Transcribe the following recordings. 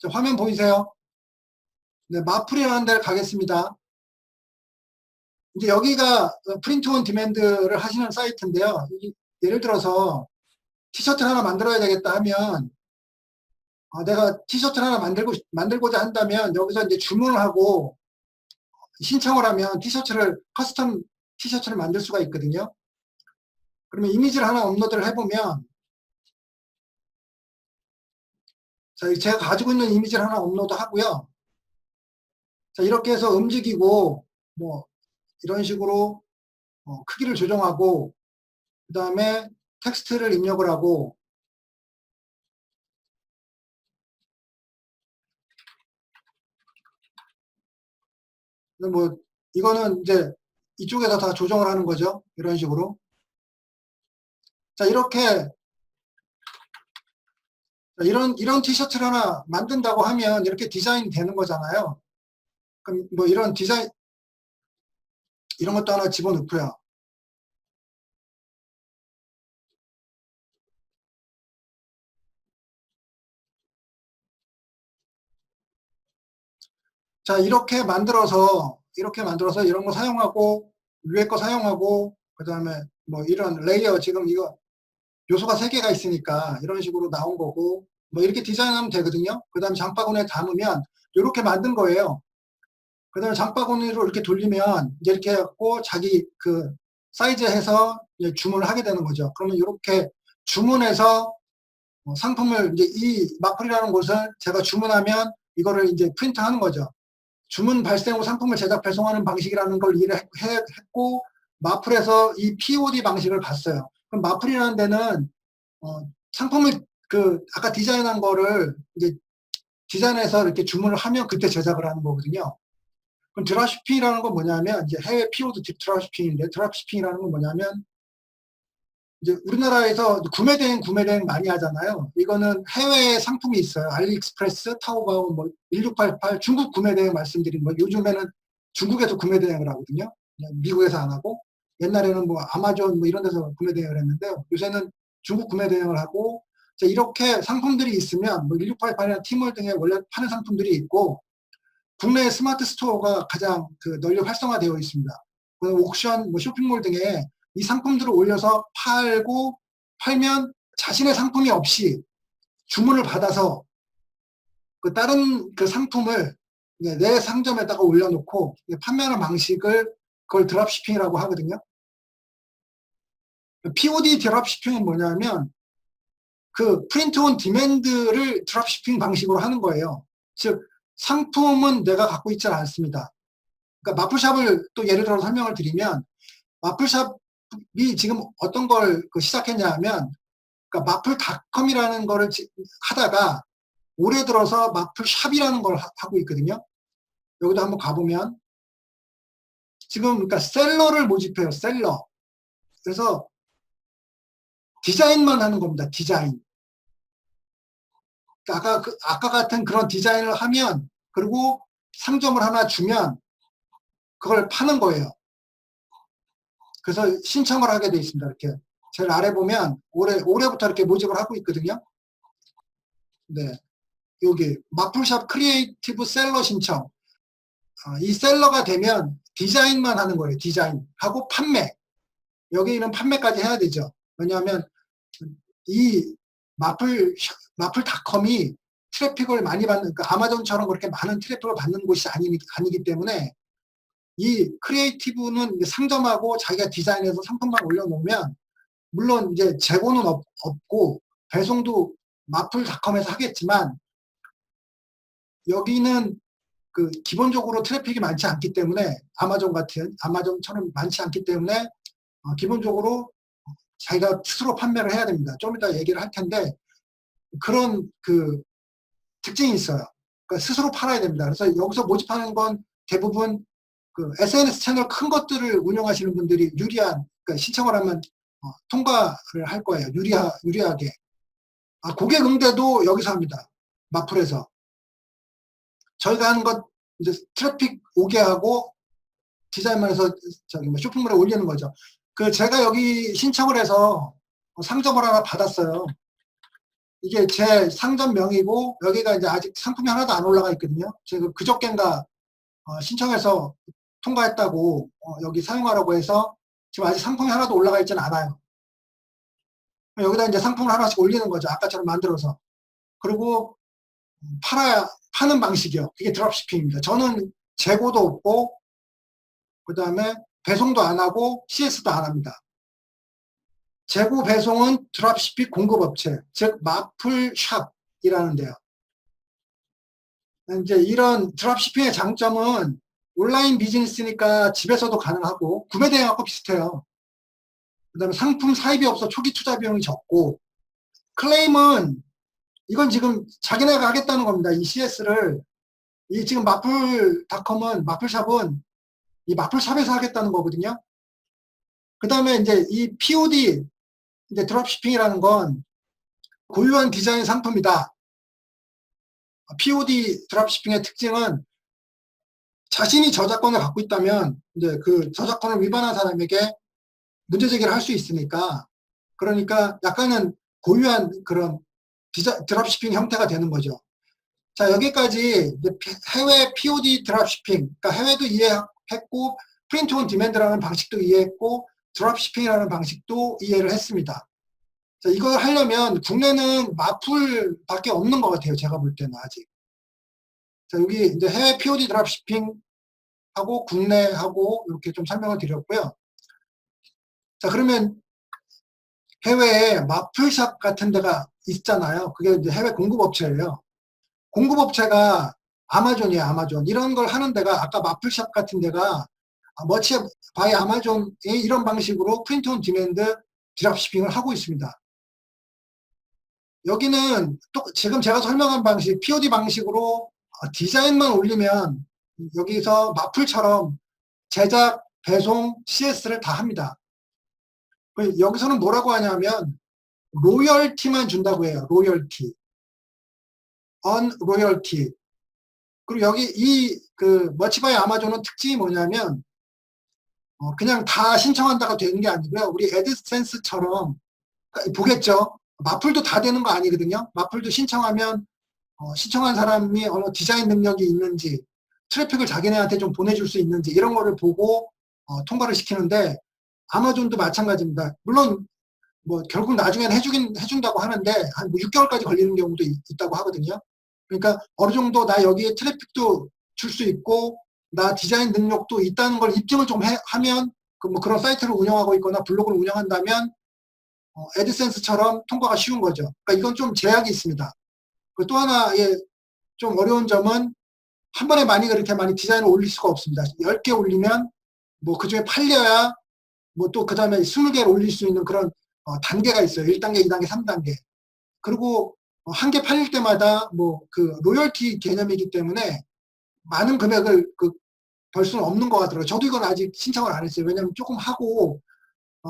자, 화면 보이세요? 네, 마플이라는 데를 가겠습니다. 이제 여기가 프린트 온 디맨드를 하시는 사이트인데요. 예를 들어서 티셔츠를 하나 만들어야 되겠다 하면 내가 티셔츠를 하나 만들고자 한다면 여기서 이제 주문을 하고 신청을 하면 커스텀 티셔츠를 만들 수가 있거든요. 그러면 이미지를 하나 업로드를 해보면 자, 제가 가지고 있는 이미지를 하나 업로드 하고요. 자, 이렇게 해서 움직이고 뭐 이런 식으로 크기를 조정하고 그 다음에 텍스트를 입력을 하고 뭐 이거는 이제 이쪽에서 다 조정을 하는 거죠. 이런 식으로. 자, 이런 티셔츠를 하나 만든다고 하면 이렇게 디자인이 되는 거잖아요. 그럼 뭐 이런 디자인, 이런 것도 하나 집어넣고요. 자, 이렇게 만들어서 이런 거 사용하고, 위에 거 사용하고, 그 다음에 뭐 이런 레이어, 지금 이거 요소가 3개가 있으니까 이런 식으로 나온 거고, 뭐 이렇게 디자인하면 되거든요. 그 다음에 장바구니에 담으면 이렇게 만든 거예요. 그 다음에 장바구니로 이렇게 돌리면 이제 이렇게 해갖고 자기 그 사이즈 해서 이제 주문을 하게 되는 거죠. 그러면 이렇게 주문해서 상품을 이제 이 마플이라는 곳을 제가 주문하면 이거를 이제 프린트 하는 거죠. 주문 발생 후 상품을 제작 배송하는 방식이라는 걸 이해했고 마플에서 이 POD 방식을 봤어요. 그럼 마플이라는 데는 상품을 아까 디자인한 거를 이제 디자인해서 이렇게 주문을 하면 그때 제작을 하는 거거든요. 그럼 드랍시핑이라는 건 뭐냐면 이제 해외 POD 드랍시핑인데 드랍시핑이라는 건 뭐냐면 이제 우리나라에서 구매 대행 많이 하잖아요. 이거는 해외에 상품이 있어요. 알리익스프레스, 타오바오, 뭐 1688 중국 구매 대행 말씀드린 거. 요즘에는 중국에서 구매 대행을 하거든요. 미국에서 안 하고 옛날에는 뭐 아마존 뭐 이런 데서 구매 대행을 했는데요. 요새는 중국 구매 대행을 하고 이렇게 상품들이 있으면 뭐 1688이나 티몰 등에 원래 파는 상품들이 있고 국내 스마트 스토어가 가장 널리 활성화되어 있습니다. 옥션, 뭐 쇼핑몰 등에 이 상품들을 올려서 팔면 자신의 상품이 없이 주문을 받아서 다른 상품을 내 상점에다가 올려놓고 판매하는 방식을 그걸 드랍시핑이라고 하거든요. POD 드랍시핑은 뭐냐면 프린트 온 디맨드를 드랍시핑 방식으로 하는 거예요. 즉 상품은 내가 갖고 있지 않습니다. 그러니까 마플샵을 또 예를 들어 설명을 드리면 마플샵이 지금 어떤 걸 시작했냐 하면 그러니까 마플닷컴이라는 거를 하다가 올해 들어서 마플샵이라는 걸 하고 있거든요. 여기도 한번 가보면 지금 그러니까 셀러를 모집해요. 셀러. 그래서 디자인만 하는 겁니다. 디자인. 그러니까 아까 같은 그런 디자인을 하면 그리고 상점을 하나 주면 그걸 파는 거예요. 그래서 신청을 하게 돼 있습니다. 이렇게 제일 아래 보면 올해부터 이렇게 모집을 하고 있거든요. 네, 여기 마플샵 크리에이티브 셀러 신청. 이 셀러가 되면 디자인만 하는 거예요. 디자인 하고 판매. 여기는 판매까지 해야 되죠. 왜냐하면 이 마플닷컴이 트래픽을 많이 받는, 그러니까 아마존처럼 그렇게 많은 트래픽을 받는 곳이 아니기 때문에 이 크리에이티브는 상점하고 자기가 디자인해서 상품만 올려놓으면 물론 이제 재고는 없고 배송도 마플닷컴에서 하겠지만 여기는 기본적으로 트래픽이 많지 않기 때문에 아마존처럼 많지 않기 때문에 기본적으로 자기가 스스로 판매를 해야 됩니다. 좀 이따 얘기를 할 텐데 그런 특징이 있어요. 그러니까 스스로 팔아야 됩니다. 그래서 여기서 모집하는 건 대부분 SNS 채널 큰 것들을 운영하시는 분들이 유리한, 그러니까 신청을 하면 통과를 할 거예요. 유리하게. 고객 응대도 여기서 합니다. 마플에서. 저희가 하는 것 이제 트래픽 오게 하고 디자인만 해서 뭐 쇼핑몰에 올리는 거죠. 제가 여기 신청을 해서 상점을 하나 받았어요. 이게 제 상점명이고 여기가 이제 아직 상품이 하나도 안 올라가 있거든요. 제가 그저껜가 신청해서 통과했다고 여기 사용하라고 해서 지금 아직 상품이 하나도 올라가 있지는 않아요. 여기다 이제 상품을 하나씩 올리는 거죠. 아까처럼 만들어서. 그리고 파는 방식이요. 이게 드롭시핑입니다. 저는 재고도 없고 그 다음에 배송도 안 하고 CS도 안 합니다. 재고 배송은 드롭시핑 공급업체, 즉 마플샵이라는 데요. 이제 이런 드롭시핑의 장점은 온라인 비즈니스니까 집에서도 가능하고 구매 대행하고 비슷해요. 그 다음에 상품 사입이 없어 초기 투자 비용이 적고, 클레임은 이건 지금 자기네가 하겠다는 겁니다. 이 CS를. 이 지금 마플닷컴은, 마플샵은 이 마플샵에서 하겠다는 거거든요. 그 다음에 이제 이 POD, 이제 드롭시핑이라는 건 고유한 디자인 상품이다. POD 드롭시핑의 특징은 자신이 저작권을 갖고 있다면 이제 그 저작권을 위반한 사람에게 문제 제기를 할 수 있으니까, 그러니까 약간은 고유한 그런 드롭시핑 형태가 되는 거죠. 자, 여기까지 해외 POD 드롭시핑, 그러니까 해외도 이해했고 프린트 온 디맨드라는 방식도 이해했고 드롭시핑이라는 방식도 이해를 했습니다. 자, 이걸 하려면 국내는 마플밖에 없는 것 같아요. 제가 볼 때는 아직. 자, 여기 이제 해외 POD 드롭시핑하고 국내하고 이렇게 좀 설명을 드렸고요. 자, 그러면 해외에 마플샵 같은 데가 있잖아요. 그게 이제 해외 공급업체예요. 공급업체가 아마존이에요. 아마존. 이런 걸 하는 데가 아까 마플샵 같은 데가 머치 바이 아마존이 이런 방식으로 프린트 온 디맨드 드롭시핑을 하고 있습니다. 여기는 또 지금 제가 설명한 방식, POD 방식으로 디자인만 올리면 여기서 마플처럼 제작, 배송, CS를 다 합니다. 여기서는 뭐라고 하냐면 로열티만 준다고 해요. 로열티. on 로열티. 그리고 여기 이 그 머치바이 아마존은 특징이 뭐냐면 그냥 다 신청한다가 되는 게 아니고요. 우리 애드센스처럼 보겠죠. 마플도 다 되는 거 아니거든요. 마플도 신청하면 신청한 사람이 어느 디자인 능력이 있는지, 트래픽을 자기네한테 좀 보내줄 수 있는지 이런 거를 보고 통과를 시키는데, 아마존도 마찬가지입니다. 물론 뭐 결국 나중에는 해준다고 하는데 한 6개월까지 걸리는 경우도 있다고 하거든요. 그러니까 어느 정도 나 여기에 트래픽도 줄 수 있고 나 디자인 능력도 있다는 걸 입증을 좀 하면 뭐 그런 사이트를 운영하고 있거나 블로그를 운영한다면 애드센스처럼 통과가 쉬운 거죠. 그러니까 이건 좀 제약이 있습니다. 또 하나의 좀 어려운 점은 한 번에 그렇게 많이 디자인을 올릴 수가 없습니다. 10개 올리면 뭐 그중에 팔려야 뭐 또 그 다음에 20개를 올릴 수 있는 그런 단계가 있어요. 1단계, 2단계, 3단계. 그리고 한 개 팔릴 때마다 뭐 그 로열티 개념이기 때문에 많은 금액을 벌 수는 없는 것 같더라고요. 저도 이건 아직 신청을 안 했어요. 왜냐면 조금 하고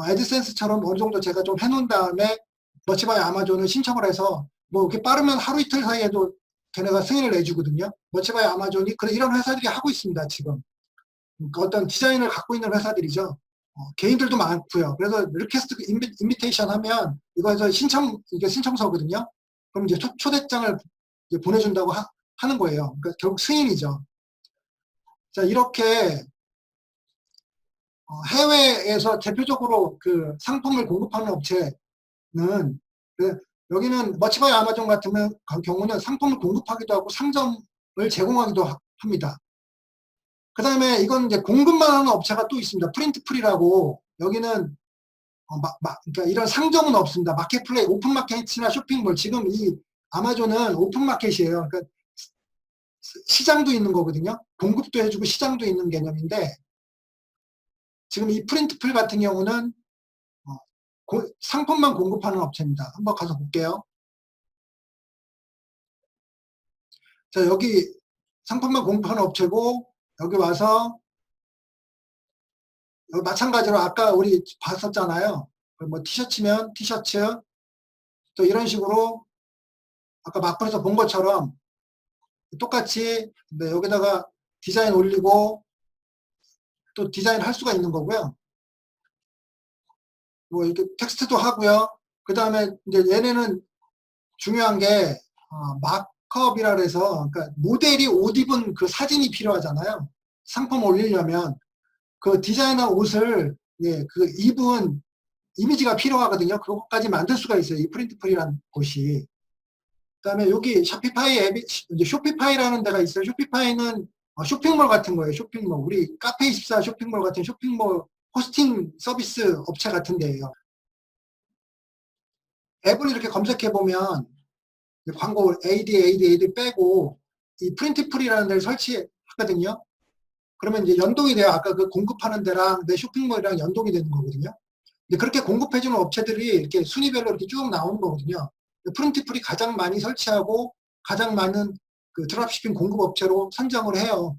애드센스처럼 어느 정도 제가 좀 해놓은 다음에 머치바이 아마존을 신청을 해서 뭐 이렇게 빠르면 하루 이틀 사이에도 걔네가 승인을 내주거든요. 머치바이 아마존이 이런 회사들이 하고 있습니다. 지금 어떤 디자인을 갖고 있는 회사들이죠. 개인들도 많고요. 그래서 리퀘스트 인비테이션 하면 이거에서 이게 신청서거든요. 그럼 이제 초대장을 이제 보내준다고 하는 거예요. 그러니까 결국 승인이죠. 자, 이렇게 해외에서 대표적으로 그 상품을 공급하는 업체는 여기는 머치바이 아마존 같은 경우는 상품을 공급하기도 하고 상점을 제공하기도 합니다. 그 다음에 이건 이제 공급만 하는 업체가 또 있습니다. 프린트풀이라고. 여기는 그러니까 이런 상점은 없습니다. 마켓플레이, 오픈마켓이나 쇼핑몰. 지금 이 아마존은 오픈마켓이에요. 그러니까 시장도 있는 거거든요. 공급도 해주고 시장도 있는 개념인데, 지금 이 프린트풀 같은 경우는 상품만 공급하는 업체입니다. 한번 가서 볼게요. 자, 여기 상품만 공급하는 업체고, 여기 와서 여기 마찬가지로 아까 우리 봤었잖아요. 뭐 티셔츠면 티셔츠, 또 이런 식으로 아까 마플에서 본 것처럼 똑같이 여기다가 디자인 올리고 또 디자인 할 수가 있는 거고요. 뭐 이렇게 텍스트도 하고요. 그 다음에 이제 얘네는 중요한 게 마크업이라 그래서 그러니까 모델이 옷 입은 그 사진이 필요하잖아요. 상품 올리려면 그 디자이너 옷을 그 입은 이미지가 필요하거든요. 그것까지 만들 수가 있어요. 이 프린트풀이라는 곳이. 그다음에 여기 샤피파이 앱이 이제 쇼피파이라는 데가 있어요. 쇼피파이는 쇼핑몰 같은 거예요. 쇼핑몰. 우리 카페24 쇼핑몰 같은 쇼핑몰 호스팅 서비스 업체 같은 데예요. 앱을 이렇게 검색해 보면 광고 AD 빼고 이 프린트풀이라는 데를 설치하거든요. 그러면 이제 연동이 돼요. 아까 그 공급하는 데랑 내 쇼핑몰이랑 연동이 되는 거거든요. 근데 그렇게 공급해주는 업체들이 이렇게 순위별로 이렇게 쭉 나오는 거거든요. 프린트풀이 가장 많이 설치하고 가장 많은 그 드랍시핑 공급 업체로 선정을 해요.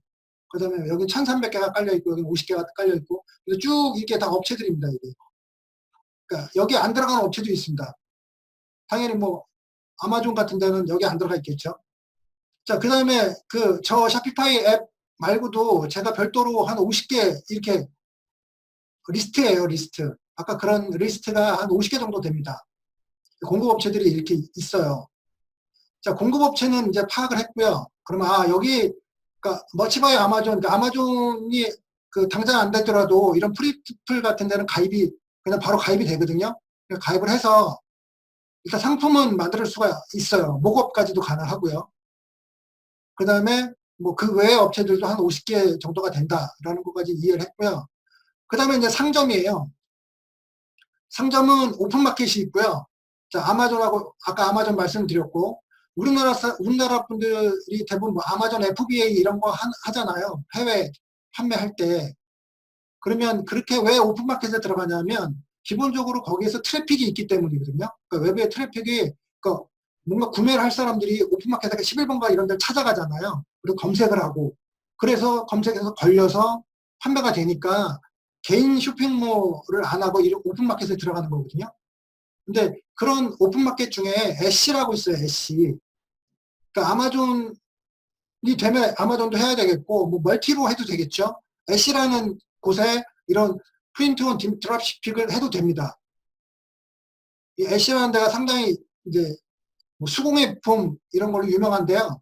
그 다음에 여기 1300개가 깔려있고, 여기 50개가 깔려있고, 그래서 쭉 이게 다 업체들입니다, 이게. 그러니까 여기 안 들어가는 업체도 있습니다. 당연히 뭐, 아마존 같은 데는 여기 안 들어가 있겠죠. 자, 그 다음에 저 샤피파이 앱 말고도 제가 별도로 한 50개 이렇게 리스트예요, 리스트. 아까 그런 리스트가 한 50개 정도 됩니다. 공급업체들이 이렇게 있어요. 자, 공급업체는 이제 파악을 했고요. 그러면 여기 그러니까 머치바이 아마존, 그러니까 아마존이 당장 안 되더라도 이런 프리트풀 같은 데는 가입이 그냥 바로 가입이 되거든요. 가입을 해서 일단 상품은 만들 수가 있어요. 목업까지도 가능하고요. 그 다음에 뭐 그 외의 업체들도 한 50개 정도가 된다라는 것까지 이해를 했고요. 그 다음에 이제 상점이에요. 상점은 오픈마켓이 있고요. 자, 아마존하고 아까 아마존 말씀드렸고 우리나라 분들이 대부분 뭐 아마존 FBA 이런 거 하잖아요. 해외 판매할 때. 그러면 그렇게 왜 오픈마켓에 들어가냐면 기본적으로 거기에서 트래픽이 있기 때문이거든요. 그러니까 외부의 트래픽이 그러니까 뭔가 구매를 할 사람들이 오픈마켓에 11번가 이런 데를 찾아가잖아요. 그리고 검색을 하고 그래서 검색해서 걸려서 판매가 되니까 개인 쇼핑몰을 안 하고 오픈마켓에 들어가는 거거든요. 근데 그런 오픈마켓 중에 애쉬라고 있어요. 애쉬. 그러니까 아마존이 되면 아마존도 해야 되겠고 뭐 멀티로 해도 되겠죠. 애쉬라는 곳에 이런 프린트온 드랍시핑을 해도 됩니다. 이 애쉬라는 데가 상당히 이제 뭐 수공예품 이런 걸로 유명한데요.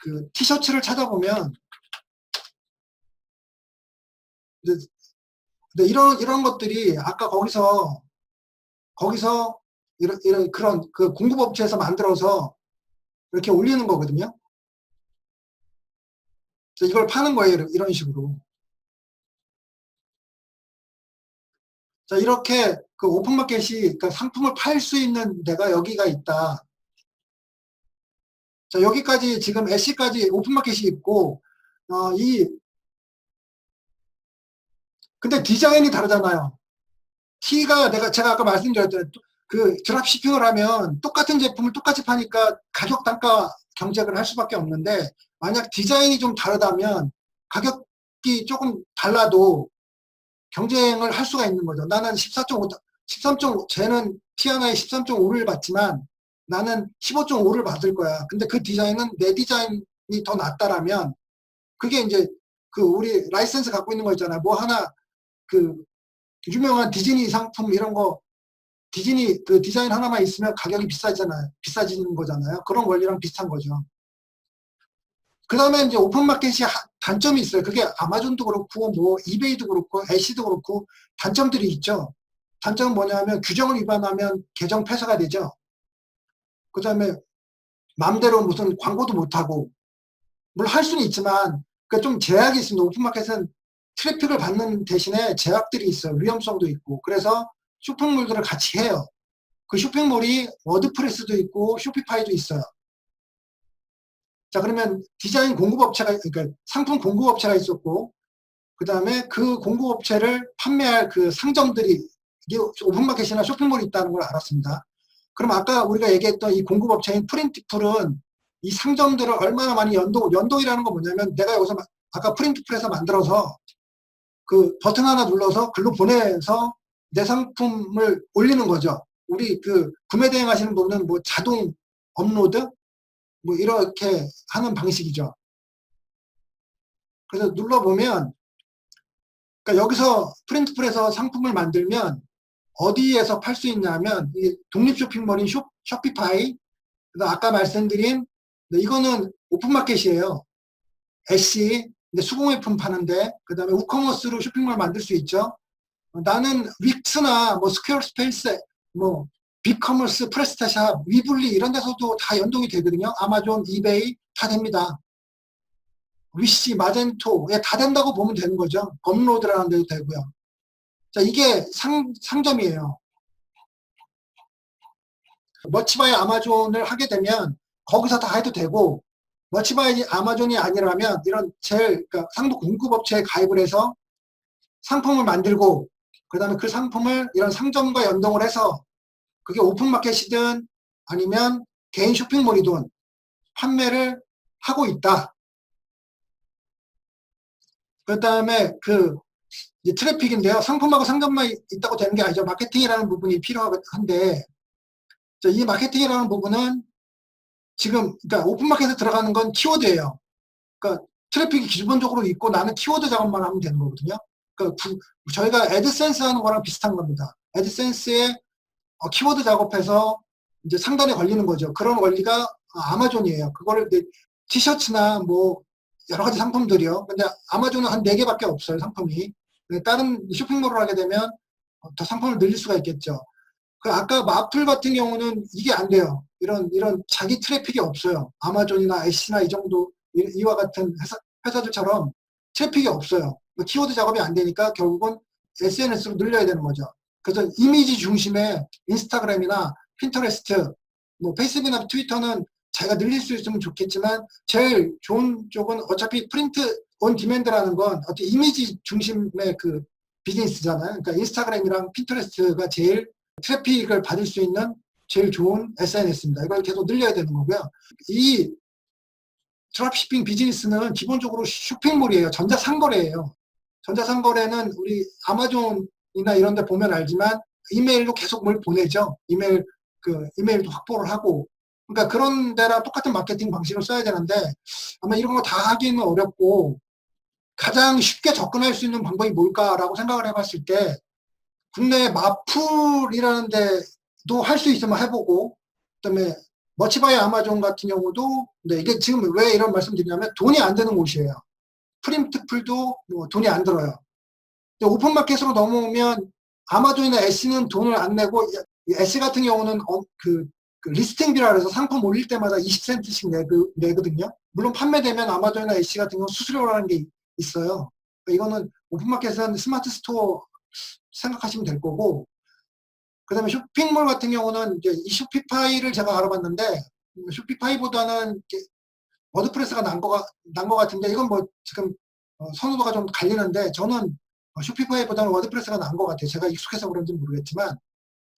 그 티셔츠를 찾아보면 근데 이런 것들이 아까 거기서 이런 그런 그 공급업체에서 만들어서 이렇게 올리는 거거든요. 이걸 파는 거예요. 이런 식으로. 자, 이렇게 그 오픈마켓이 그러니까 상품을 팔 수 있는 데가 여기가 있다. 자, 여기까지 지금 애쉬까지 오픈마켓이 있고 근데 디자인이 다르잖아요. T가 제가 아까 말씀드렸던 그 드랍시핑을 하면 똑같은 제품을 똑같이 파니까 가격 단가 경쟁을 할 수밖에 없는데 만약 디자인이 좀 다르다면 가격이 조금 달라도 경쟁을 할 수가 있는 거죠. 나는 13.5, 쟤는 T1에 13.5를 받지만 나는 15.5를 받을 거야. 근데 그 디자인은 내 디자인이 더 낫다라면 그게 이제 그 우리 라이센스 갖고 있는 거 있잖아요. 뭐 하나 그 유명한 디즈니 상품 이런 거 디즈니 그 디자인 하나만 있으면 가격이 비싸지는 거잖아요. 그런 원리랑 비슷한 거죠. 그 다음에 이제 오픈마켓이 단점이 있어요. 그게 아마존도 그렇고 뭐 이베이도 그렇고 애쉬도 그렇고 단점들이 있죠. 단점은 뭐냐면 규정을 위반하면 계정 폐쇄가 되죠. 그 다음에 마음대로 무슨 광고도 못하고 물론 할 수는 있지만 좀 제약이 있습니다. 오픈마켓은 트래픽을 받는 대신에 제약들이 있어요. 위험성도 있고 그래서 쇼핑몰들을 같이 해요. 그 쇼핑몰이 워드프레스도 있고 쇼피파이도 있어요. 자, 그러면 디자인 공급업체가, 그러니까 상품 공급업체가 있었고, 그 다음에 그 공급업체를 판매할 그 상점들이, 이게 오픈마켓이나 쇼핑몰이 있다는 걸 알았습니다. 그럼 아까 우리가 얘기했던 이 공급업체인 프린트풀은 이 상점들을 얼마나 많이 연동이라는 건 뭐냐면 내가 여기서 아까 프린트풀에서 만들어서 그 버튼 하나 눌러서 글로 보내서 내 상품을 올리는 거죠. 우리 그 구매 대행 하시는 분은 뭐 자동 업로드? 뭐 이렇게 하는 방식이죠. 그래서 눌러보면 그러니까 여기서 프린트풀에서 상품을 만들면 어디에서 팔 수 있냐면 이 독립 쇼핑몰인 쇼피파이, 그다음 아까 말씀드린 이거는 오픈마켓이에요. 애쉬, 수공예품 파는데, 그다음에 우커머스로 쇼핑몰 만들 수 있죠. 나는 윅스나 뭐 스퀘어스페이스, 뭐 빅커머스, 프레스타샵, 위블리 이런 데서도 다 연동이 되거든요. 아마존, 이베이 다 됩니다. 위시, 마젠토 다 된다고 보면 되는 거죠. 업로드라는 데도 되고요. 자, 이게 상점이에요. 머치바이 아마존을 하게 되면 거기서 다 해도 되고, 머치바이 아마존이 아니라면 이런 그러니까 상도 공급업체에 가입을 해서 상품을 만들고, 그 다음에 그 상품을 이런 상점과 연동을 해서 그게 오픈마켓이든 아니면 개인 쇼핑몰이든 판매를 하고 있다. 그 다음에 이제 트래픽인데요. 상품하고 상점만 있다고 되는 게 아니죠. 마케팅이라는 부분이 필요한데, 이 마케팅이라는 부분은 지금, 그러니까 오픈마켓에 들어가는 건 키워드예요. 그러니까 트래픽이 기본적으로 있고 나는 키워드 작업만 하면 되는 거거든요. 그러니까 저희가 애드센스 하는 거랑 비슷한 겁니다. 애드센스에 키워드 작업해서 이제 상단에 걸리는 거죠. 그런 원리가 아마존이에요. 그거를 티셔츠나 뭐 여러 가지 상품들이요. 근데 아마존은 한 4개밖에 없어요, 상품이. 다른 쇼핑몰을 하게 되면 더 상품을 늘릴 수가 있겠죠. 아까 마플 같은 경우는 이게 안 돼요. 이런 자기 트래픽이 없어요. 아마존이나 애쉬나 이 정도, 이와 같은 회사들처럼 트래픽이 없어요. 키워드 작업이 안 되니까 결국은 SNS로 늘려야 되는 거죠. 그래서 이미지 중심의 인스타그램이나 핀터레스트, 뭐 페이스북이나 트위터는 자기가 늘릴 수 있으면 좋겠지만 제일 좋은 쪽은 어차피 프린트 온 디맨드라는 건 어떻게 이미지 중심의 그 비즈니스잖아요. 그러니까 인스타그램이랑 핀터레스트가 제일 트래픽을 받을 수 있는 제일 좋은 SNS입니다. 이걸 계속 늘려야 되는 거고요. 이 드랍시핑 비즈니스는 기본적으로 쇼핑몰이에요. 전자상거래예요. 전자상거래는 우리 아마존이나 이런 데 보면 알지만 이메일로 계속 뭘 보내죠. 이메일도 확보를 하고. 그러니까 그런 데랑 똑같은 마케팅 방식을 써야 되는데 아마 이런 거 다 하기는 어렵고 가장 쉽게 접근할 수 있는 방법이 뭘까라고 생각을 해봤을 때 국내 마플이라는 데도 할 수 있으면 해보고, 그다음에 머치바이 아마존 같은 경우도 이게 지금 왜 이런 말씀 드리냐면 돈이 안 드는 곳이에요. 프린트풀도 뭐 돈이 안 들어요. 오픈마켓으로 넘어오면 아마존이나 애쉬는 돈을 안 내고, 애쉬 같은 경우는 그 리스팅비라 해서 상품 올릴 때마다 20센트씩 내거든요. 물론 판매되면 아마존이나 애쉬 같은 경우 수수료라는 게 있어요. 그러니까 이거는 오픈마켓은 스마트 스토어 생각하시면 될 거고, 그 다음에 쇼핑몰 같은 경우는 이제 이 쇼피파이를 제가 알아봤는데, 쇼피파이보다는 워드프레스가 난 거 같은데, 이건 뭐 지금 선호도가 좀 갈리는데, 저는 쇼피파이보다는 워드프레스가 난 것 같아요. 제가 익숙해서 그런지 모르겠지만.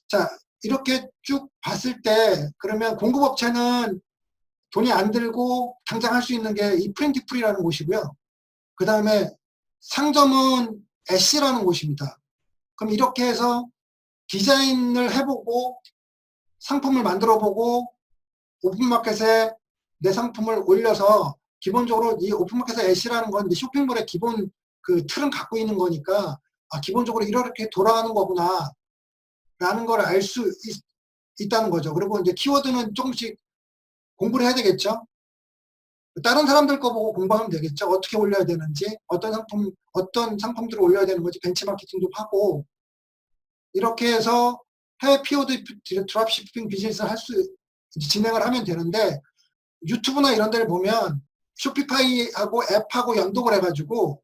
자, 이렇게 쭉 봤을 때, 그러면 공급업체는 돈이 안 들고 당장 할 수 있는 게 이 프린티풀이라는 곳이고요. 그 다음에 상점은 애쉬라는 곳입니다. 그럼 이렇게 해서 디자인을 해보고 상품을 만들어보고 오픈마켓에 내 상품을 올려서, 기본적으로 이 오픈마켓의 애쉬라는 건 쇼핑몰의 기본 그 틀은 갖고 있는 거니까 기본적으로 이렇게 돌아가는 거구나 라는 걸 알 수 있다는 거죠. 그리고 이제 키워드는 조금씩 공부를 해야 되겠죠. 다른 사람들 거 보고 공부하면 되겠죠. 어떻게 올려야 되는지, 어떤 상품들을 올려야 되는 건지 벤치마케팅도 하고, 이렇게 해서 해외 피오드 드랍시핑 비즈니스를 진행을 하면 되는데, 유튜브나 이런 데를 보면 쇼피파이하고 앱하고 연동을 해가지고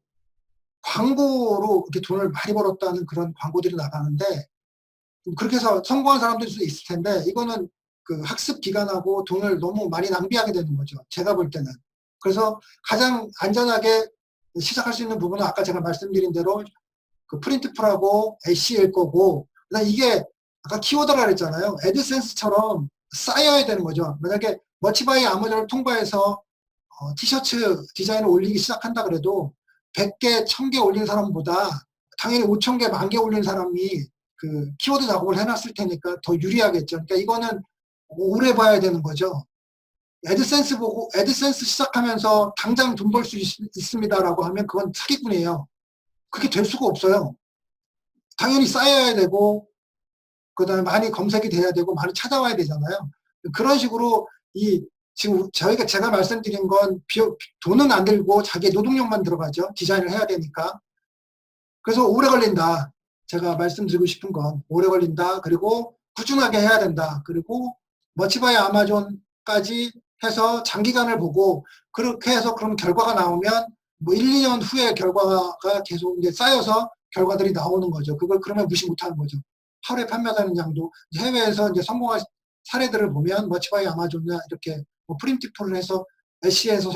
광고로 이렇게 돈을 많이 벌었다는 그런 광고들이 나가는데, 그렇게 해서 성공한 사람들일 수도 있을 텐데, 이거는 그 학습 기간하고 돈을 너무 많이 낭비하게 되는 거죠. 제가 볼 때는. 그래서 가장 안전하게 시작할 수 있는 부분은 아까 제가 말씀드린 대로 그 프린트풀하고 애쉬일 거고, 그다음 이게 아까 키워드라 그랬잖아요. 애드센스처럼 쌓여야 되는 거죠. 만약에 머치바이 아마존을 통과해서 티셔츠 디자인을 올리기 시작한다 그래도 100개, 1000개 올린 사람보다 당연히 5000개, 10,000개 올린 사람이 그 키워드 작업을 해놨을 테니까 더 유리하겠죠. 그러니까 이거는 오래 봐야 되는 거죠. 애드센스 보고 애드센스 시작하면서 당장 돈 벌 수 있습니다라고 하면 그건 사기꾼이에요. 그게 될 수가 없어요. 당연히 쌓여야 되고, 그다음에 많이 검색이 돼야 되고 많이 찾아와야 되잖아요. 그런 식으로 지금 제가 말씀드린 건 돈은 안 들고 자기의 노동력만 들어가죠. 디자인을 해야 되니까. 그래서 오래 걸린다. 제가 말씀드리고 싶은 건 오래 걸린다. 그리고 꾸준하게 해야 된다. 그리고 머치바이 아마존까지 해서 장기간을 보고 그렇게 해서 그럼 결과가 나오면 뭐 1, 2년 후에 결과가 계속 이제 쌓여서 결과들이 나오는 거죠. 그걸 그러면 무시 못하는 거죠. 하루에 판매하는 양도 해외에서 이제 성공한 사례들을 보면 머치바이 아마존이나 이렇게 뭐 프림티프를 해서 SC에서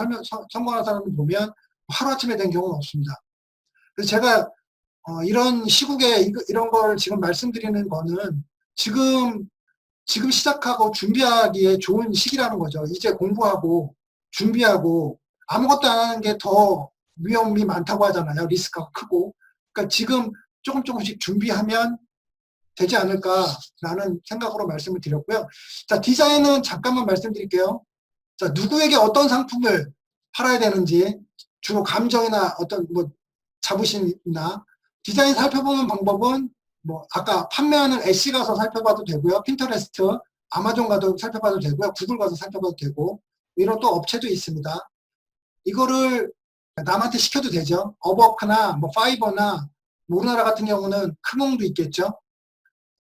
성공한 사람을 보면 하루아침에 된 경우는 없습니다. 그래서 제가 이런 시국에 이런 걸 지금 말씀드리는 거는 지금 시작하고 준비하기에 좋은 시기라는 거죠. 이제 공부하고 준비하고 아무것도 안 하는 게 더 위험이 많다고 하잖아요. 리스크가 크고. 그러니까 지금 조금씩 준비하면 되지 않을까라는 생각으로 말씀을 드렸고요. 자, 디자인은 잠깐만 말씀드릴게요. 자, 누구에게 어떤 상품을 팔아야 되는지 주로 감정이나 어떤 뭐 자부심이나 디자인 살펴보는 방법은 뭐 아까 판매하는 애쉬 가서 살펴봐도 되고요. 핀터레스트, 아마존 가도 살펴봐도 되고요. 구글 가서 살펴봐도 되고 이런 또 업체도 있습니다. 이거를 남한테 시켜도 되죠. 업워크나 뭐 파이버나 뭐 우리나라 같은 경우는 크몽도 있겠죠.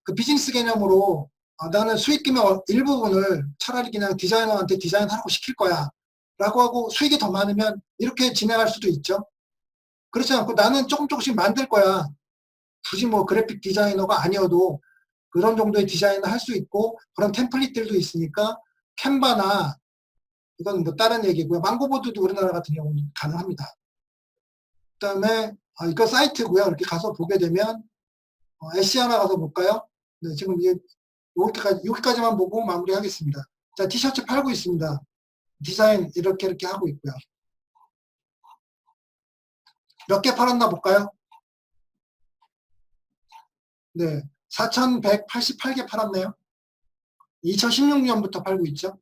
그 비즈니스 개념으로 나는 수익금의 일부분을 차라리 그냥 디자이너한테 디자인하라고 시킬 거야 라고 하고 수익이 더 많으면 이렇게 진행할 수도 있죠. 그렇지 않고 나는 조금씩 만들 거야. 굳이 뭐 그래픽 디자이너가 아니어도 그런 정도의 디자인을 할 수 있고 그런 템플릿들도 있으니까 캔바나 이건 뭐 다른 얘기고요. 망고보드도 우리나라 같은 경우는 가능합니다. 그 다음에 이거 사이트고요. 이렇게 가서 보게 되면 애쉬 하나 가서 볼까요? 네, 지금 여기까지만 보고 마무리하겠습니다. 자, 티셔츠 팔고 있습니다. 디자인 이렇게 하고 있고요. 몇 개 팔았나 볼까요? 네, 4,188개 팔았네요. 2016년부터 팔고 있죠.